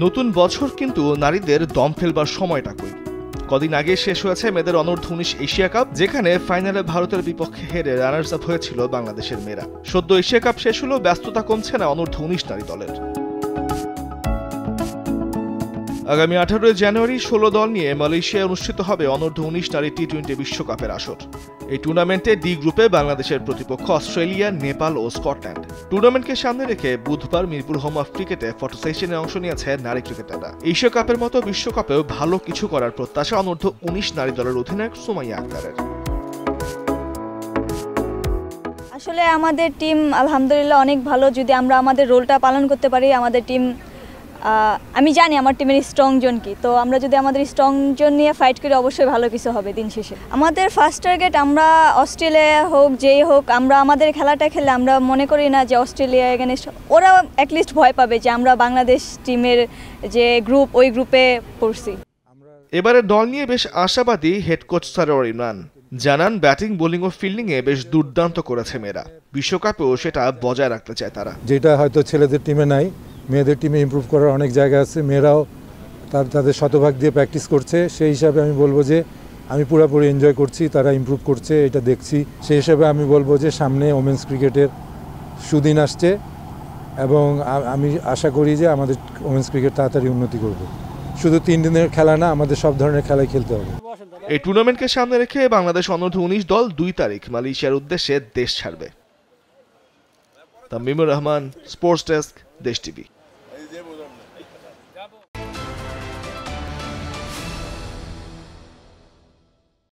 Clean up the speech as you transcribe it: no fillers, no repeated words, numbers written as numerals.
নতুন বছর কিন্তু নারীদের দম ফেলবার সময়টা কই। কদিন আগে শেষ হয়েছে মেয়েদের অনূর্ধ্ব 19 এশিয়া কাপ, যেখানে ফাইনালে ভারতের বিপক্ষে হেরে রানার্স আপ হয়েছিল বাংলাদেশের মেয়েরা। সদ্য এশিয়া কাপ শেষ হলো, ব্যস্ততা কমছে না অনূর্ধ্ব 19 নারী দলের। আগামী 18 জানুয়ারি 16 দল নিয়ে মালয়েশিয়ায় অনুষ্ঠিত হবে অনূর্ধ্ব 19 নারী টি-20 বিশ্বকাপের আসর। এই টুর্নামেন্টে ডি গ্রুপে বাংলাদেশের প্রতিপক্ষ অস্ট্রেলিয়া, নেপাল ও স্কটল্যান্ড। টুর্নামেন্টকে সামনে রেখে বুধবার মিরপুর হোম অফ ক্রিকেটে ফটো সেশনে অংশ নিয়েছে নারী ক্রিকেটাররা। এশিয়া কাপের মতো বিশ্বকাপেও ভালো কিছু করার প্রত্যাশা অনূর্ধ্ব 19 নারী দলের অধিনায়ক সুমাইয়া আক্তারের। আসলে আমাদের টিম আলহামদুলিল্লাহ অনেক ভালো। যদি আমরা আমাদের রোলটা পালন করতে পারি, আমাদের টিম, আমি জানি আমার টিমের স্ট্রং জোন কি, তো আমরা যদি আমাদের স্ট্রং জোন নিয়ে ফাইট করি অবশ্যই ভালো কিছু হবে দিন শেষে। আমাদের ফার্স্ট টার্গেট, আমরা অস্ট্রেলিয়া হোক যেই হোক, আমরা আমাদের খেলাটা খেলে আমরা মনে করি না যে অস্ট্রেলিয়া এগেনস্ট, ওরা অ্যাটলিস্ট ভয় পাবে যে আমরা বাংলাদেশ টিমের যে গ্রুপ, ওই গ্রুপে পড়ছি। এবারে দল নিয়ে বেশ আশাবাদী হেড কোচ সারোয়ার ইমরান। জানান, ব্যাটিং, বোলিং ও ফিল্ডিংয়ে বেশ দুর্দান্ত করেছে মেয়েরা। বিশ্বকাপেও সেটা বজায় রাখতে চায় তারা, যেটা হয়তো ছেলেদের টিমে নাই। মেয়েদের টিমে ইমপ্রুভ করার অনেক জায়গা আছে। মেয়েরাও তাদের শতভাগ দিয়ে প্র্যাকটিস করছে। সেই হিসাবে আমি বলবো যে আমি পুরোপুরি এনজয় করছি, তারা ইমপ্রুভ করছে, এটা দেখছি। সেই হিসাবে আমি বলবো যে সামনে ওমেন্স ক্রিকেটের সুদিন আসছে এবং আমি আশা করি যে আমাদের ওমেন্স ক্রিকেট তাড়াতাড়ি উন্নতি করবে। শুধু 3 দিনের খেলা না, আমাদের সব ধরনের খেলাই খেলতে হবে। এই টুর্নামেন্টকে সামনে রেখে বাংলাদেশ অনূর্ধ্ব 19 দল 2 তারিখ মালয়েশিয়ার উদ্দেশ্যে দেশ ছাড়বে। তামিমুর রহমান, স্পোর্টস ডেস্ক, দেশ টিভি।